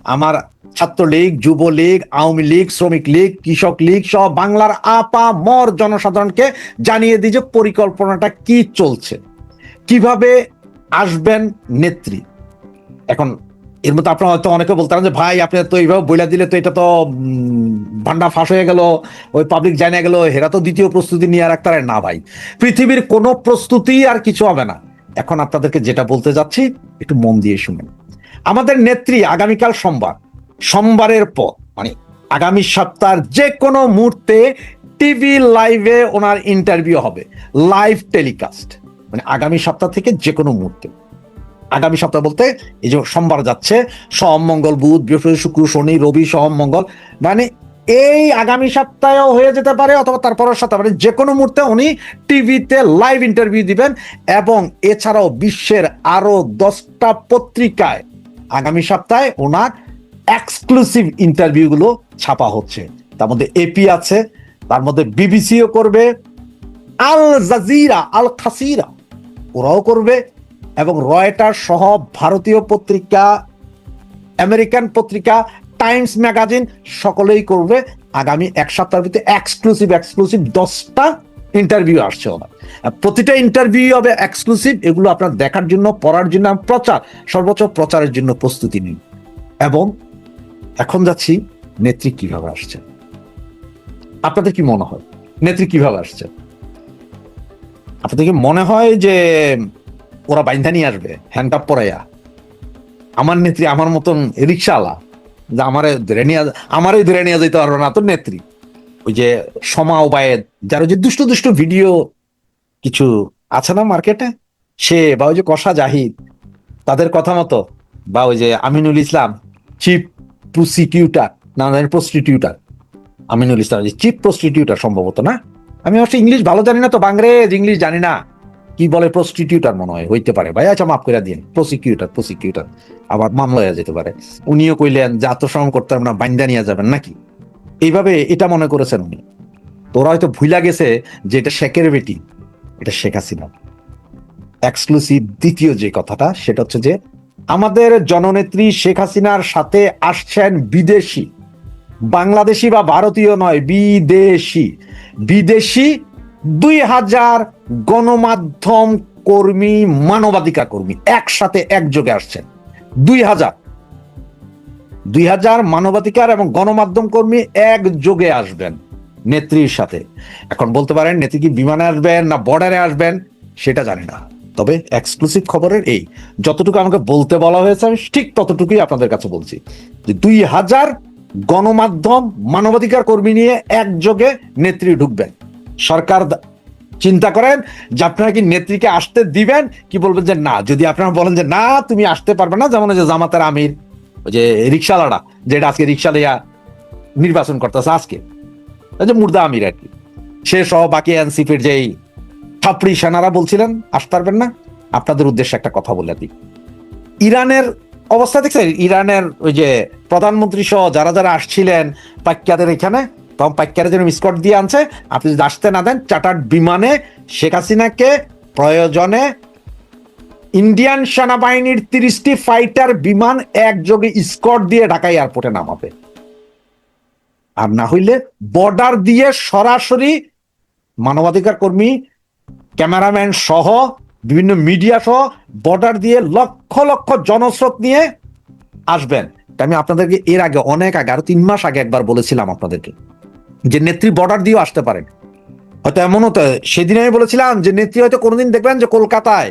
আমার ছাত্রলীগ, যুবলীগ, আওয়ামী লীগ, শ্রমিক লীগ, কৃষক লীগ সহ বাংলার আপামর জনসাধারণকে জানিয়ে দিই যে পরিকল্পনাটা কি চলছে, কিভাবে আসবেন নেত্রী। এখন এর মধ্যে আপনারা হয়তো অনেকে বলতে পারেন যে ভাই আপনি তো এইভাবে বইলা দিলে তো এটা তো ভান্ডা ফাঁস হয়ে গেল, ওই পাবলিক জানা গেল, হেরা তো দ্বিতীয় প্রস্তুতি নিয়ে রাখতে পারে না। ভাই, পৃথিবীর কোনো প্রস্তুতি আর কিছু হবে না। এখন আপনাদেরকে যেটা বলতে যাচ্ছি একটু মন দিয়ে শুনেন। আমাদের নেত্রী আগামীকাল সোমবারের পর মানে আগামী সপ্তাহের যে কোনো মুহূর্তে টিভি লাইভে ওনার ইন্টারভিউ হবে, লাইভ টেলিকাস্ট, মানে আগামী সপ্তাহ থেকে যে কোনো মুহূর্তে। আগামী সপ্তাহ বলতে এই যে সোমবার যাচ্ছে, সোম মঙ্গল বুধ বৃহস্পতি শুক্র শনি রবি সোম মঙ্গল, মানে এই আগামী সপ্তাহেও হয়ে যেতে পারে অথবা তারপরের সপ্তাহে, মানে যে কোনো মুহূর্তে উনি টিভিতে লাইভ ইন্টারভিউ দিবেন। এবং এছাড়াও বিশ্বের আরো 10টা পত্রিকায় আগামী সপ্তাহে ওনার এক্সক্লুসিভ ইন্টারভিউ গুলো ছাপা হচ্ছে। তার মধ্যে এপি আছে, তার মধ্যে বিবিসিও করবে, আল জাজিরা, আল খাসিরা ওরাও করবে, এবং রয়টার সহ ভারতীয় পত্রিকা, আমেরিকান পত্রিকা, টাইমস ম্যাগাজিন সকলেই করবে। আগামী এক সপ্তাহের ভিতরে এক্সক্লুসিভ 10টা ইন্টারভিউ আসছে ওনার। প্রতিটা ইন্টারভিউ হবে এক্সক্লুসিভ। এগুলো আপনার দেখার জন্য, পড়ার জন্য, সর্বোচ্চ প্রচারের জন্য প্রস্তুতি নিন। এবং এখন যাচ্ছি নেত্রী কিভাবে আসছে। আপনাদের কি মনে হয় নেত্রী কিভাবে আসছে? আপনাদের কি মনে হয় যে ওরা বাইন্ধা নিয়ে আসবে হ্যান্ডকাপ পরাইয়া? আমার নেত্রী আমার মতন রিক্সাওয়ালা যে আমারই ধরে নিয়ে যেতে পারবে না তো নেত্রী। ওই যে সমা ওবায়েদ, যার ওই যে দুষ্ট দুষ্ট ভিডিও কিছু আছে না মার্কেটে, সে বা ওই যে কষা জাহিদ, তাদের কথা মতো, বা ওই যে আমিনুল ইসলাম চিফ প্রসিকিউটার, না প্রস্টিটিউটার, আমিনুল ইসলাম চিফ প্রস্টিটিউটার সম্ভবত, না? আমি অবশ্য ইংলিশ ভালো জানি না তো, বাংরেজ ইংলিশ জানি না, কি বলে প্রস্টিটিউটার মনে হয়, হইতে পারে ভাই, আচ্ছা মাফ করে দিন, প্রসিকিউটার আবার মামলা হয়ে যেতে পারে। উনিও কইলেন যে আত্মসমর্পণ করতে না, বাইন্দা নিয়ে যাবেন নাকি, এইভাবে এটা মনে করেছেন উনি। তোরা হয়তো ভুলা গেছে যে এটা শেখের বেটি, এটা শেখ হাসিনা। এক্সক্লুসিভ দ্বিতীয় যে কথাটা সেটা হচ্ছে যে আমাদের জননেত্রী শেখ হাসিনার সাথে আসছেন বিদেশি, বাংলাদেশি বা ভারতীয় নয়, বিদেশি 2000 গণমাধ্যম কর্মী, মানবাধিকার কর্মী একসাথে একযোগে আসছেন। 2000 মানবাধিকার এবং গণমাধ্যম কর্মী একযোগে আসবেন নেত্রীর সাথে। এখন বলতে পারেন নেত্রী কি বিমানে আসবেন না বর্ডারে আসবেন সেটা জানি না, তবে এক্সক্লুসিভ খবরের এই যতটুকু আমাকে বলতে বলা হয়েছে আমি ঠিক ততটুকুই আপনাদের কাছে বলছি, যে 2000 গণমাধ্যম মানবাধিকার কর্মী নিয়ে একযোগে নেত্রী ঢুকবেন। সরকার চিন্তা করেন যে আপনারা কি নেত্রীকে আসতে দিবেন, কি বলবেন যে না। যদি আপনারা বলেন যে না তুমি আসতে পারবে না, যেমন যে জামাতের আমির, ওই যে রিক্সাওয়ালাটা, যেটা আজকে রিক্সা লইয়া নির্বাচন করতেছে আজকে, যে মুর্দা আমির আর কি, সে সহ বাকি এনসিপির যেই ছাপড়ি সেনারা বলছিলেন আসতে পারবেন না। আপনাদের উদ্দেশ্যে একটা কথা বলে দিই, ইরানের অবস্থা দেখছেন? ইরানের ওই যে প্রধানমন্ত্রী সহ যারা যারা আসছিলেন পাক্কাদের এখানে, তখন পাক্কারে যেন স্কট দিয়ে আনছে। আপনি যদি আসতে না দেন, চার্টার্ড বিমানে শেখ হাসিনাকে প্রয়োজনে ইন্ডিয়ান সেনাবাহিনীর 30টি ফাইটার বিমান একযোগে স্কট দিয়ে ঢাকা এয়ারপোর্টে নামাবে। আর না হইলে বর্ডার দিয়ে সরাসরি মানবাধিকার কর্মী, ক্যামেরাম্যান সহ বিভিন্ন মিডিয়া সহ বর্ডার দিয়ে লক্ষ লক্ষ জনস্রোত নিয়ে আসবেন। আমি আপনাদেরকে এর আগে, অনেক আগে, আরো 3 মাস আগে একবার বলেছিলাম আপনাদেরকে যে নেত্রী বর্ডার দিয়েও আসতে পারেন। হয়তো এমন হতো, সেদিন আমি বলেছিলাম যে নেত্রী হয়তো কোনোদিন দেখবেন যে কলকাতায়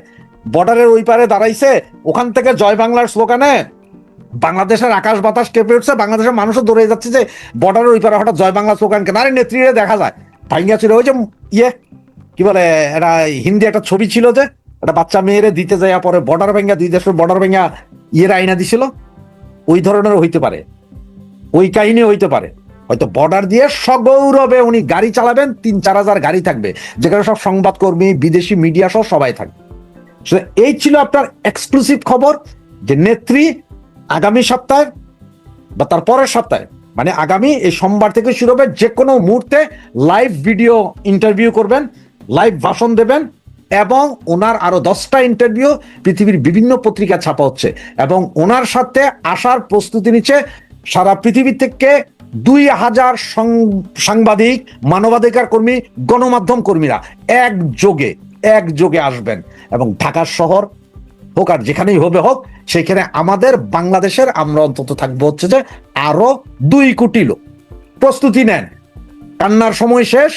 বর্ডারের ওই পারে দাঁড়াইছে, ওখান থেকে জয় বাংলার স্লোগানে বাংলাদেশের আকাশ বাতাস কেঁপে উঠছে, বাংলাদেশের মানুষও দৌড়ে যাচ্ছে যে বর্ডারের ওই পারে হঠাৎ জয় বাংলা স্লোগান কেন। আরে নেত্রীরে দেখা যায় ভাঙ্গা ছিল, ওই যে কি বলে এটা হিন্দি একটা ছবি ছিল যে একটা বাচ্চা মেয়েরে দিতে যায় পরে বর্ডার ভেঙ্গা, 2 দেশের বর্ডার ভেঙ্গা আইনা দিছিল, ওই ধরনের হইতে পারে, ওই কাহিনী হইতে পারে। হয়তো বর্ডার দিয়ে সগৌরবে উনি গাড়ি চালাবেন, 3-4 হাজার গাড়ি থাকবে, যেখানে সব সংবাদকর্মী, বিদেশি মিডিয়া সহ সবাই থাকবে। এই ছিল আপনার এক্সক্লুসিভ খবর যে নেত্রী আগামী সপ্তাহে বা তার পরের সপ্তাহে, মানে আগামী এই সোমবার থেকে শুরু হবে, যে কোনো মুহূর্তে লাইভ ভিডিও ইন্টারভিউ করবেন, লাইভ ভাষণ দেবেন, এবং ওনার আরো 10টা ইন্টারভিউ পৃথিবীর বিভিন্ন পত্রিকা ছাপা হচ্ছে, এবং ওনার সাথে আসার প্রস্তুতি নিচ্ছে সারা পৃথিবী থেকে 2000 সাংবাদিক, মানবাধিকার কর্মী, গণমাধ্যম কর্মীরা একযোগে আসবেন, এবং ঢাকা শহর হোক আর যেখানেই হবে হোক, সেখানে আমাদের বাংলাদেশের আমরা অন্তত থাকবো হচ্ছে যে আরো 2 কোটি লোক। প্রস্তুতি নেন, কান্নার সময় শেষ,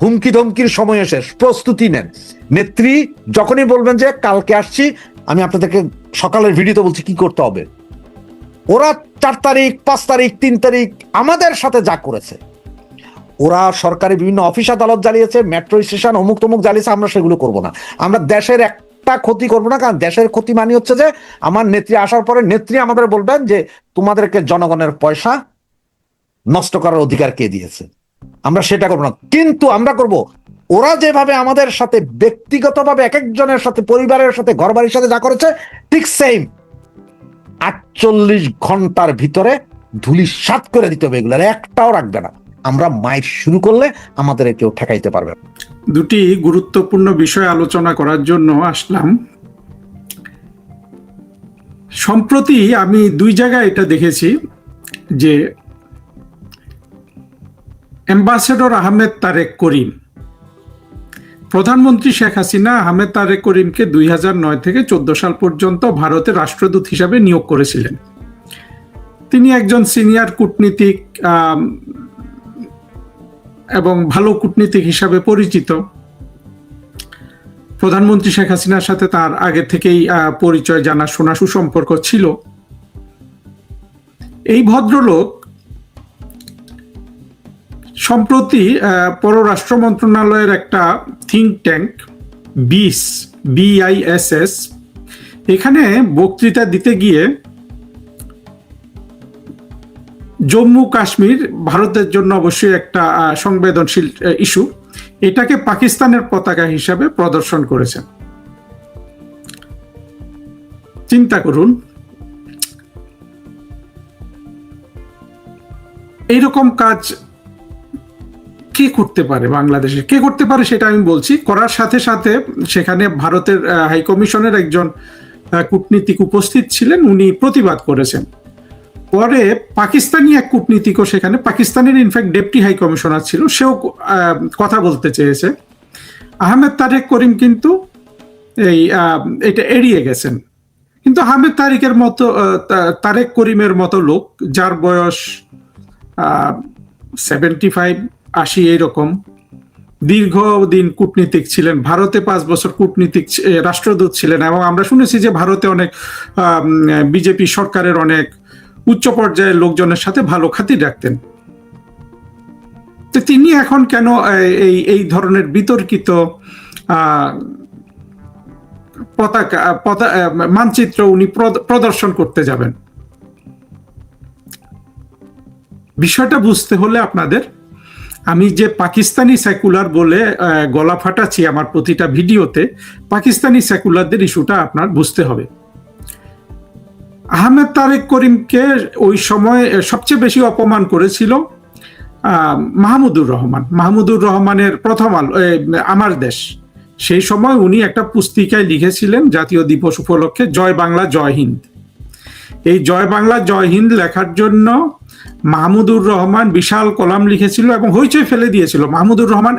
হুমকি ধমকির সময় শেষ, প্রস্তুতি নেন। নেত্রী যখনই বলবেন যে কালকে আসছি, আমি আপনাদেরকে সকালের ভিডিওতে বলছি কি করতে হবে। ওরা 4 তারিখ, 5 তারিখ, 3 তারিখ আমাদের সাথে যা করেছে, ওরা সরকারি বিভিন্ন অফিস আদালত জ্বালিয়েছে, মেট্রো স্টেশন অমুক তমুক জ্বালিয়েছে, আমরা সেগুলো করব না। আমরা দেশের একটা ক্ষতি করব না, কারণ দেশের ক্ষতি মানে হচ্ছে যে আমার নেত্রী আসার পরে নেত্রী আমাদের বলবেন যে তোমাদেরকে জনগণের পয়সা নষ্ট করার অধিকার কে দিয়েছে। আমরা সেটা করবো না, কিন্তু আমরা করব ওরা যেভাবে আমাদের সাথে ব্যক্তিগতভাবে এক একজনের সাথে, পরিবারের সাথে, ঘরবাড়ির সাথে যা করেছে, ঠিক সেম 48 ঘন্টার ভিতরে ধূলিসাৎ করে দিতে হবে, এগুলোর একটাও রাখবে না। আমরা মাইর শুরু করলে আমাদের কেউ ঠেকাইতে পারবে না। দুটি গুরুত্বপূর্ণ বিষয় আলোচনা করার জন্য আসলাম। সম্প্রতি আমি 2 জায়গায় এটা দেখেছি যে অ্যাম্বাসেডর আহমেদ তারেক করিম, প্রধানমন্ত্রী শেখ হাসিনা আহমেদ তারেক করিমকে 2009 থেকে 14 সাল পর্যন্ত ভারতের রাষ্ট্রদূত হিসাবে নিয়োগ করেছিলেন। তিনি একজন সিনিয়র কূটনীতিক এবং ভালো কূটনীতিক হিসাবে পরিচিত। প্রধানমন্ত্রী শেখ হাসিনার সাথে তার আগে থেকেই পরিচয়, জানাশোনা, সুসম্পর্ক ছিল। এই ভদ্রলোক সম্প্রতি পররাষ্ট্র মন্ত্রণালয়ের একটা থিঙ্ক ট্যাঙ্ক BISS এখানে বক্তৃতা দিতে গিয়ে জম্মু কাশ্মীর ভারতের জন্য অবশ্যই একটা সংবেদনশীল ইস্যু, এটাকে পাকিস্তানের পতাকা হিসাবে প্রদর্শন করেছেন। চিন্তা করুন, এইরকম কাজ কে করতে পারে বাংলাদেশে? কে করতে পারে সেটা আমি বলছি। করার সাথে সাথে সেখানে ভারতের হাইকমিশনের একজন কূটনীতিক উপস্থিত ছিলেন, উনি প্রতিবাদ করেছেন। পরে পাকিস্তানি এক কূটনীতিকও সেখানে, পাকিস্তানের ইনফ্যাক্ট ডেপুটি হাই কমিশনার ছিল, সেও কথা বলতে চেয়েছে। আহমেদ তারেক করিম কিন্তু এটা এড়িয়ে গেছেন। কিন্তু আহমেদ তারেক করিমের মতো লোক, যার বয়স 75-80 এইরকম, দীর্ঘদিন কূটনীতিক ছিলেন, ভারতে 5 বছর কূটনীতিক রাষ্ট্রদূত ছিলেন, এবং আমরা শুনেছি যে ভারতে অনেক বিজেপি সরকারের অনেক উচ্চ পর্যায়ের লোকজনের সাথে ভালো খাতির রাখতেন। তো তিনি এখন কেন এই ধরনের বিতর্কিত মানচিত্র উনি প্রদর্শন করতে যাবেন? বিষয়টা বুঝতে হলে আপনাদের, আমি যে পাকিস্তানি সেকুলার বলে গলা ফাটাচ্ছি আমার প্রতিটা ভিডিওতে, পাকিস্তানি সেকুলারদের ইস্যুটা আপনার বুঝতে হবে। আহমেদ তারেক করিমকে ওই সময় সবচেয়ে বেশি অপমান করেছিল মাহমুদুর রহমানের প্রথম আলো, আমার দেশ। সেই সময় উনি একটা পুস্তিকায় লিখেছিলেন জাতীয় দিবস উপলক্ষে, জয় বাংলা জয় হিন্দ। এই জয় বাংলা জয় হিন্দ লেখার জন্য মাহমুদুর রহমান বিশাল কলাম লিখেছিল এবং হইচই ফেলে দিয়েছিল। মাহমুদুর রহমান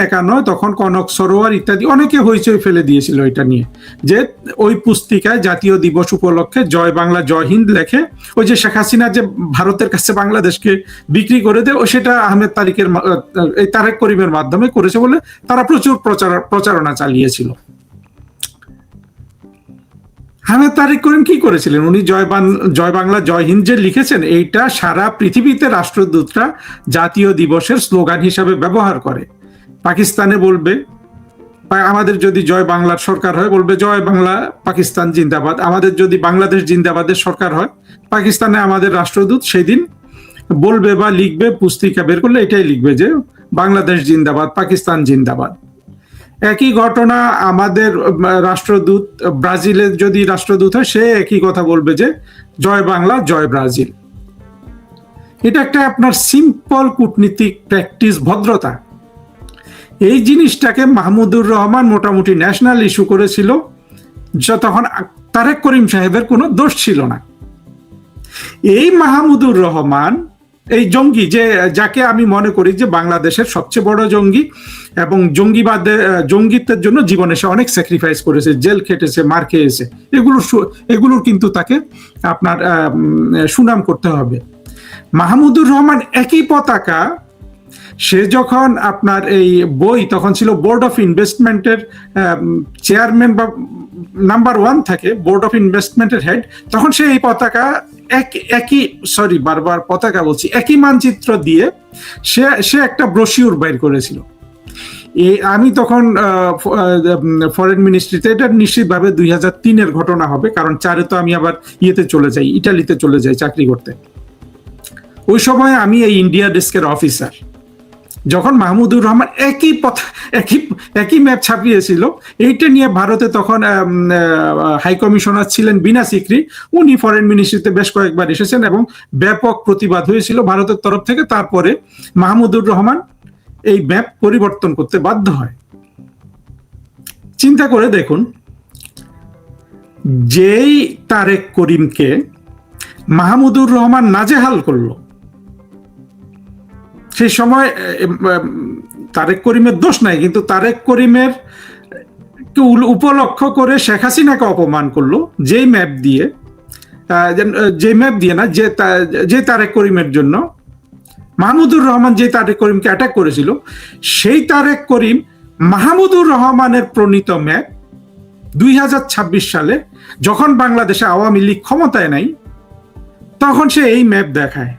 একা নয়, তখন কনক সরোয়ার ইত্যাদি অনেকে হইচই ফেলে দিয়েছিল এটা নিয়ে, যে ওই পুস্তিকায় জাতীয় দিবস উপলক্ষে জয় বাংলা জয় হিন্দ লেখে, ওই যে শেখ হাসিনা যে ভারতের কাছে বাংলাদেশকে বিক্রি করে দেয়, সেটা আহমেদ তারেক করিমের মাধ্যমে করেছে বলে তারা প্রচুর প্রচারণা চালিয়েছিল। আহমেদ তারেক করিম কি করেছিলেন? উনি জয় বাংলা জয় হিন্দ যে লিখেছেন, এইটা সারা পৃথিবীতে রাষ্ট্রদূতরা জাতীয় দিবসের স্লোগান হিসাবে ব্যবহার করে। পাকিস্তানে বলবে, আমাদের যদি জয় বাংলার সরকার হয় বলবে জয় বাংলা পাকিস্তান জিন্দাবাদ। আমাদের যদি বাংলাদেশ জিন্দাবাদের সরকার হয়, পাকিস্তানে আমাদের রাষ্ট্রদূত সেদিন বলবে বা লিখবে, পুস্তিকা বের করলে এটাই লিখবে যে বাংলাদেশ জিন্দাবাদ, পাকিস্তান জিন্দাবাদ। একই ঘটনা আমাদের রাষ্ট্রদূত ব্রাজিলের যদি রাষ্ট্রদূত হয়, সে একই কথা বলবে যে জয় বাংলা জয় ব্রাজিল। এটা একটা আপনার সিম্পল কূটনীতিক প্র্যাকটিস, ভদ্রতা। এই জিনিসটাকে মাহমুদুর রহমান মোটামুটি ন্যাশনাল ইস্যু করেছিল, তখন তারেক করিম সাহেবের কোনো দোষ ছিল না। এই মাহমুদুর রহমান, এই জঙ্গি, যাকে আমি মনে করি যে বাংলাদেশের সবচেয়ে বড় জঙ্গি, এবং জঙ্গিত্বের জন্য জীবনে সে অনেক স্যাক্রিফাইস করেছে, জেল খেটেছে, মার খেয়েছে, এগুলোর কিন্তু তাকে আপনার সুনাম করতে হবে। মাহমুদুর রহমান একই পতাকা, সে যখন আপনার এই বই, তখন ছিল বোর্ড অফ ইনভেস্টমেন্টের চেয়ারম্যান বা নাম্বার 1 থাকে, বোর্ড অফ ইনভেস্টমেন্টের হেড, তখন সে এই পতাকা একই মানচিত্র দিয়ে সে একটা ব্রোশিউর বাইর করেছিল। আমি তখন ফরেন মিনিস্ট্রিতে, এটা নিশ্চিতভাবে 2003-এর ঘটনা হবে, কারণ 4-এ তো আমি আবার ইটালিতে চলে যাই চাকরি করতে। ওই সময় আমি এই ইন্ডিয়া ডেস্কের অফিসার। যখন মাহমুদুর রহমান একই ম্যাপ ছাপিয়েছিল, এইটা নিয়ে ভারতে তখন হাই কমিশনার ছিলেন বিনা সিকরি, উনি ফরেন মিনিস্ট্রিতে বেশ কয়েকবার এসেছেন এবং ব্যাপক প্রতিবাদ হয়েছিল ভারতের তরফ থেকে। তারপরে মাহমুদুর রহমান এই ম্যাপ পরিবর্তন করতে বাধ্য হয়। চিন্তা করে দেখুন, যেই তারেক করিমকে মাহমুদুর রহমান নাজেহাল করলো, সেই সময় তারেক করিমের দোষ নাই, কিন্তু তারেক করিমের উপলক্ষ করে শেখ হাসিনাকে অপমান করলো যে ম্যাপ দিয়ে না, যে তারেক করিমের জন্য মাহমুদুর রহমান যে তারেক করিমকে অ্যাটাক করেছিল, সেই তারেক করিম মাহমুদুর রহমানের প্রণীত ম্যাপ 2026 সালে যখন বাংলাদেশে আওয়ামী লীগ ক্ষমতায় নাই, তখন সে এই ম্যাপ দেখায়।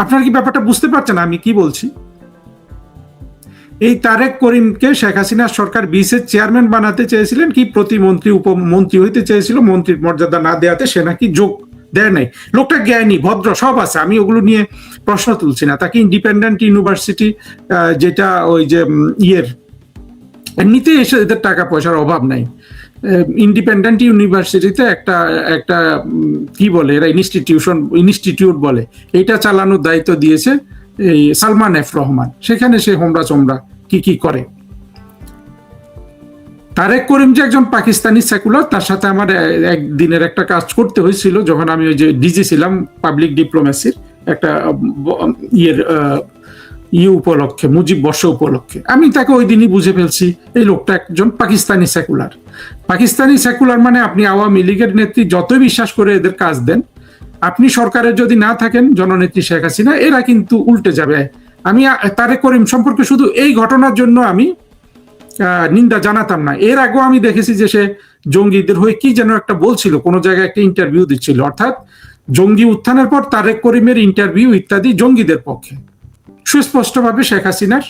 আপনারা কি ব্যাপারটা বুঝতে পারছেন আমি কি বলছি? এই তারেক করিমকে শেখ হাসিনা সরকার 20-এর চেয়ারম্যান বানাতে চেয়েছিলেন, কি প্রতিমন্ত্রী উপমন্ত্রী হইতে চেয়েছিল, মন্ত্রীর মর্যাদা না দেওয়াতে সে নাকি যোগ দেয় নাই। লোকটা জ্ঞানী, ভদ্র, সব আছে, আমি ওগুলো নিয়ে প্রশ্ন তুলছি না। তাকে ইন্ডিপেন্ডেন্ট ইউনিভার্সিটি, যেটা ওই যে এমনিতে এসে এদের টাকা পয়সার অভাব নাই, ইন্ডিপেন্ডেন্ট ইউনিভার্সিটিতে একটা কি বলে এরা, ইনস্টিটিউট বলে, এটা চালানোর দায়িত্ব দিয়েছে এই সালমান এফ রহমান। সেখানে সে হোমরা চোমরা কি করে। তারেক করিম যে একজন পাকিস্তানি সেকুলার, তার সাথে আমার একদিনের একটা কাজ করতে হয়েছিল যখন আমি ওই যে ডিজি ছিলাম পাবলিক ডিপ্লোমেসির একটা উপলক্ষে, মুজিব বর্ষ উপলক্ষে। আমি তাকে ওই দিনই বুঝে ফেলছি এই লোকটা একজন পাকিস্তানি সেকুলার। পাকিস্তানি সেকুলার মানে আপনি আওয়ামী লীগের নেত্রী যতই বিশ্বাস করে এদের কাজ দেন, আপনি সরকারের যদি না থাকেন, জননেত্রী শেখ হাসিনা, এরা কিন্তু উল্টে যাবে। আমি তারেক করিম সম্পর্কে শুধু এই ঘটনার জন্য আমি নিন্দা জানাতাম না, এর আগেও আমি দেখেছি যে সে জঙ্গিদের হয়ে কি যেন একটা বলছিল, কোনো জায়গায় একটা ইন্টারভিউ দিচ্ছিল, অর্থাৎ জঙ্গি উত্থানের পর তারেক করিমের ইন্টারভিউ ইত্যাদি জঙ্গিদের পক্ষে, সুস্পষ্টভাবে শেখ হাসিনার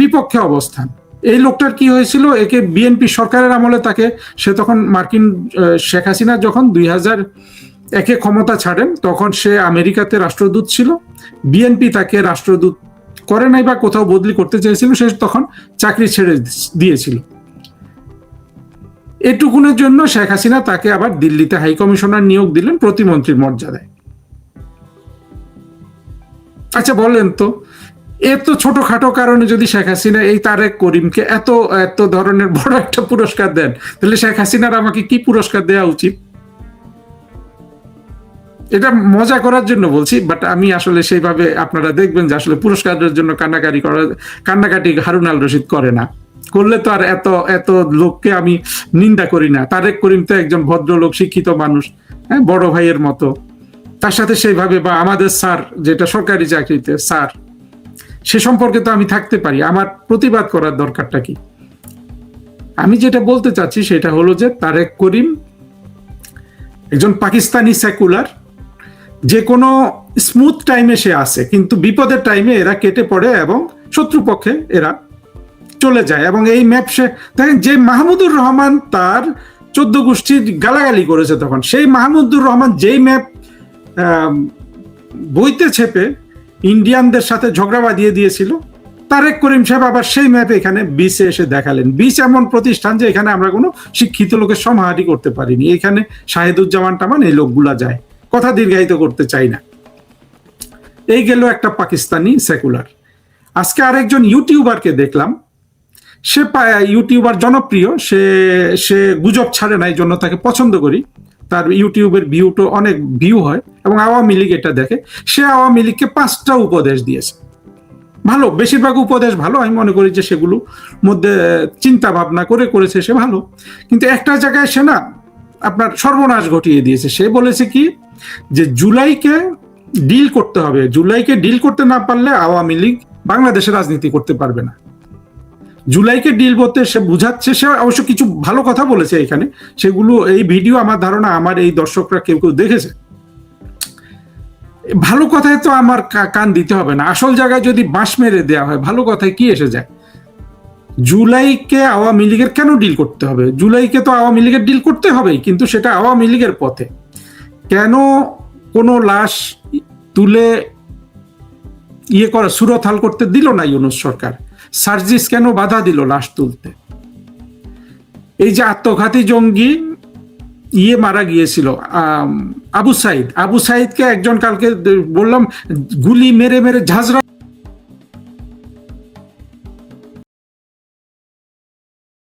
বিপক্ষে অবস্থান। এই লোকটার কি হয়েছিল, একে বিএনপি সরকারের আমলে সে তখন মার্কিন শেখ হাসিনা যখন 2001-এ ক্ষমতা ছাড়েন, তখন সে আমেরিকাতে রাষ্ট্রদূত ছিল। বিএনপি তাকে রাষ্ট্রদূত করে নাই বা কোথাও বদলি করতে চেয়েছিল, সে তখন চাকরি ছেড়ে দিয়েছিল। এটুকুনের জন্য শেখ হাসিনা তাকে আবার দিল্লিতে হাই কমিশনার নিয়োগ দিলেন প্রতিমন্ত্রীর মর্যাদায়। আচ্ছা বলেন তো, এত ছোটখাটো কারণে যদি শেখ হাসিনা এই তারেক করিমকে এত ধরনের বড় একটা পুরস্কার দেন, তাহলে শেখ হাসিনার আমাকে কি পুরস্কার দেওয়া উচিত? এটা করার জন্য বলছি, বাট আমি আসলে সেইভাবে, আপনারা দেখবেন যে আসলে পুরস্কারের জন্য কান্নাকাটি হারুন আল রশিদ করে না, করলে তো আর এত লোককে আমি নিন্দা করি না। তারেক করিম তো একজন ভদ্রলোক, শিক্ষিত মানুষ, হ্যাঁ, বড় ভাইয়ের মতো। তার সাথে সেইভাবে, বা আমাদের স্যার, যেটা সরকারি চাকরিতে স্যার, সে সম্পর্কে তো আমি থাকতে পারি। আমার প্রতিবাদ করার দরকারটা কি? আমি যেটা বলতে চাচ্ছি সেটা হলো যে তারেক করিম একজন পাকিস্তানি সেকুলার, যে কোনো স্মুথ টাইমে সে আসে, কিন্তু বিপদের টাইমে এরা কেটে পড়ে এবং শত্রুপক্ষে এরা চলে যায়। এবং এই ম্যাপ সে দেখেন, যে মাহমুদুর রহমান তার 14 গোষ্ঠীর গালাগালি করেছে, তখন সেই মাহমুদুর রহমান যেই ম্যাপ বইতে ছেপে ইন্ডিয়ানদের সাথে ঝগড়া বাঁধিয়ে দিয়েছিল, তারেক করিম সাহেব আবার সেই ম্যাপে এখানে বিচে এসে দেখালেন। বিচ এমন প্রতিষ্ঠান যে এখানে আমরা কোনো শিক্ষিত লোকের সমাহারি করতে পারিনি, এখানে শাহেদুজ্জামান টামান এই লোকগুলা যায়। কথা দীর্ঘায়িত করতে চাই না। এই গেল একটা পাকিস্তানি সেকুলার। আজকে আরেকজন ইউটিউবারকে দেখলাম, সে ইউটিউবার জনপ্রিয়, সে সে গুজব ছাড়ে না, এই জন্য তাকে পছন্দ করি। তার ইউটিউবের ভিউটো অনেক ভিউ হয় এবং আওয়ামী লীগ এটা দেখে। সে আওয়ামী লীগকে 5টা উপদেশ দিয়েছে, ভালো, বেশিরভাগ উপদেশ ভালো, আমি মনে করি যে সেগুলো মধ্যে চিন্তা ভাবনা করে করেছে সে ভালো। কিন্তু একটা জায়গায় সে না আপনার সর্বনাশ ঘটিয়ে দিয়েছে। সে বলেছে কি যে জুলাইকে ডিল করতে হবে, জুলাইকে ডিল করতে না পারলে আওয়ামী লীগ বাংলাদেশে রাজনীতি করতে পারবে না। জুলাইকে ডিল করতে সে বুঝাচ্ছে, সে অবশ্য কিছু ভালো কথা বলেছে এখানে, সেগুলো এই ভিডিও আমার ধারণা আমার এই দর্শকরা কেউ কেউ দেখেছে। ভালো কথায় তো আমার কান দিতে হবে না, আসল জায়গায় যদি বাঁশ মেরে দেওয়া হয় ভালো কথায় কি এসে যায়? জুলাইকে আওয়ামী লীগের কেন ডিল করতে হবে? জুলাইকে তো আওয়ামী লীগের ডিল করতে হবেই, কিন্তু সেটা আওয়ামী লীগের পথে। কেন কোনো লাশ তুলে সুরথাল করতে দিল না ইউনূস সরকার? সার্জিস কেন বাধা দিল লাশ তুলতে? এই যে আত্মঘাতী জঙ্গি মারা গিয়েছিল আবু সাইদকে একজন কালকে বললাম গুলি মেরে মেরে ঝাঁঝরা